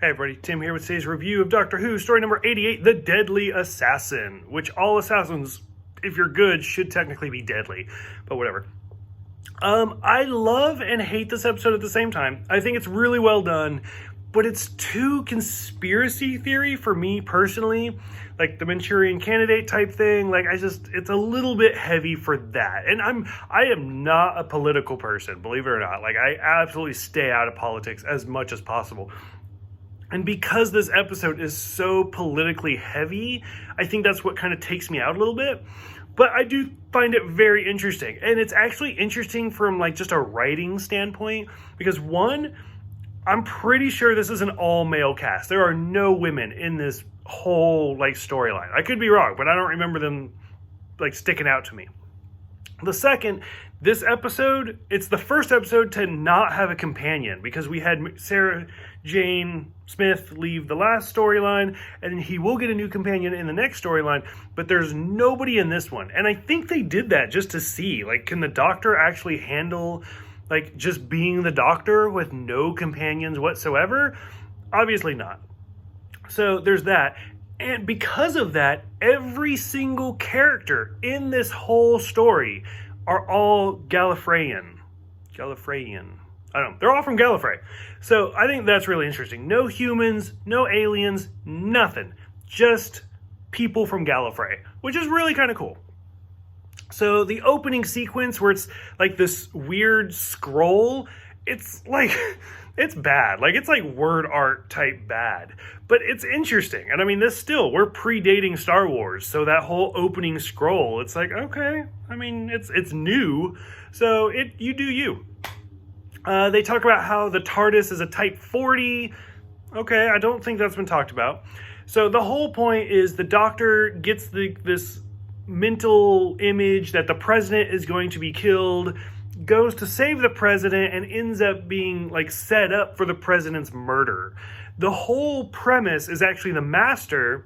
Hey everybody, Tim here with today's review of Doctor Who, story number 88, The Deadly Assassin, which all assassins, if you're good, should technically be deadly, but whatever. I love and hate this episode at the same time. I think it's really well done, but it's too conspiracy theory for me personally, like the Manchurian Candidate type thing. Like it's a little bit heavy for that. And I am not a political person, believe it or not. Like I absolutely stay out of politics as much as possible. And because this episode is so politically heavy, I think that's what kind of takes me out a little bit. But I do find it very interesting. And it's actually interesting from like just a writing standpoint. Because one, I'm pretty sure this is an all-male cast. There are no women in this whole like storyline. I could be wrong, but I don't remember them like sticking out to me. The second, this episode, it's the first episode to not have a companion because we had Sarah Jane Smith leave the last storyline, and he will get a new companion in the next storyline, but there's nobody in this one. And I think they did that just to see, like, can the Doctor actually handle, like, just being the Doctor with no companions whatsoever? Obviously not. So there's that. And because of that, every single character in this whole story are all Gallifreyan. I don't know. They're all from Gallifrey. So I think that's really interesting. No humans, no aliens, nothing. Just people from Gallifrey, which is really kind of cool. So the opening sequence where it's like this weird scroll, it's like... it's bad. Like, it's like word art type bad. But it's interesting. And I mean, we're predating Star Wars. So that whole opening scroll, it's like, okay. I mean, it's new. So you do you. They talk about how the TARDIS is a Type 40. Okay, I don't think that's been talked about. So the whole point is the Doctor gets this mental image that the president is going to be killed, goes to save the president, and ends up being like set up for the president's murder. The whole premise is actually the Master,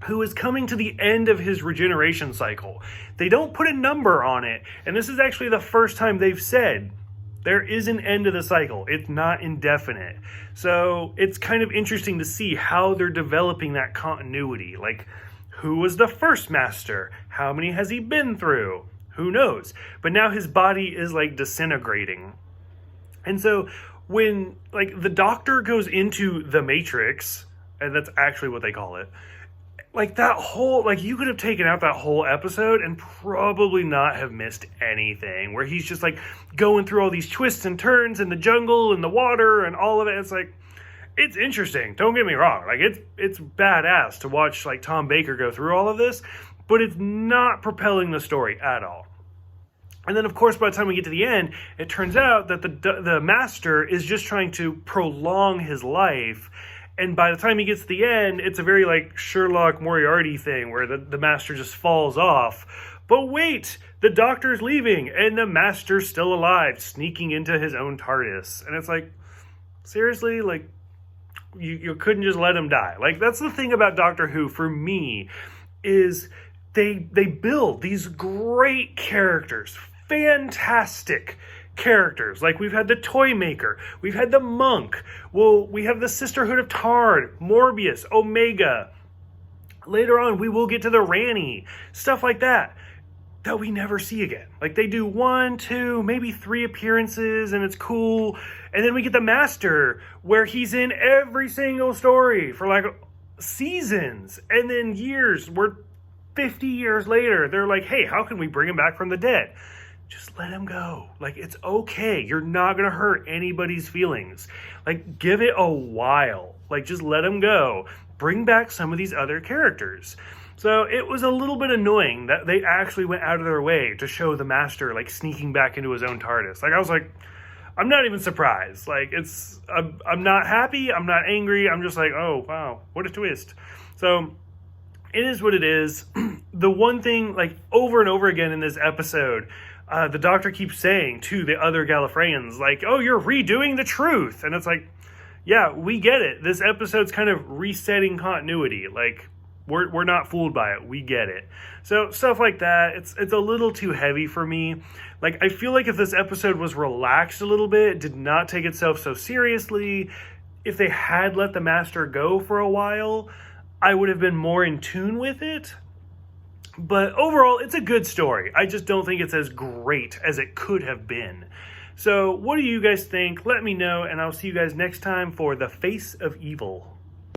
who is coming to the end of his regeneration cycle. They don't put a number on it, and this is actually the first time they've said there is an end to the cycle. It's not indefinite. So it's kind of interesting to see how they're developing that continuity. Like, who was the first Master? How many has he been through? Who knows? But now his body is like disintegrating. And so when like the Doctor goes into the Matrix, and that's actually what they call it, like that whole, like you could have taken out that whole episode and probably not have missed anything, where he's just like going through all these twists and turns in the jungle and the water and all of it. It's like, it's interesting. Don't get me wrong. Like it's badass to watch like Tom Baker go through all of this, but it's not propelling the story at all. And then, of course, by the time we get to the end, it turns out that the Master is just trying to prolong his life. And by the time he gets to the end, it's a very, like, Sherlock Moriarty thing where the Master just falls off. But wait, the Doctor's leaving, and the Master's still alive, sneaking into his own TARDIS. And it's like, seriously? Like, you couldn't just let him die. Like, that's the thing about Doctor Who, for me, is... They build these great characters, fantastic characters. Like we've had the Toy Maker, we've had the Monk, well, we have the Sisterhood of Tard, Morbius, Omega. Later on, we will get to the Rani, stuff like that we never see again. Like they do 1, 2, maybe 3 appearances, and it's cool. And then we get the Master, where he's in every single story for like seasons, and then years. 50 years later, they're like, hey, how can we bring him back from the dead? Just let him go. Like, it's okay. You're not going to hurt anybody's feelings. Like, give it a while. Like, just let him go. Bring back some of these other characters. So it was a little bit annoying that they actually went out of their way to show the Master, like, sneaking back into his own TARDIS. Like, I was like, I'm not even surprised. Like, I'm not happy. I'm not angry. I'm just like, oh, wow, what a twist. So... it is what it is. The one thing, like, over and over again in this episode, the Doctor keeps saying to the other Gallifreyans, like, oh, you're redoing the truth. And it's like, yeah, we get it. This episode's kind of resetting continuity. Like, we're not fooled by it. We get it. So, stuff like that, it's a little too heavy for me. Like, I feel like if this episode was relaxed a little bit, did not take itself so seriously, if they had let the Master go for a while, I would have been more in tune with it. But overall, it's a good story. I just don't think it's as great as it could have been. So what do you guys think? Let me know, and I'll see you guys next time for The Face of Evil.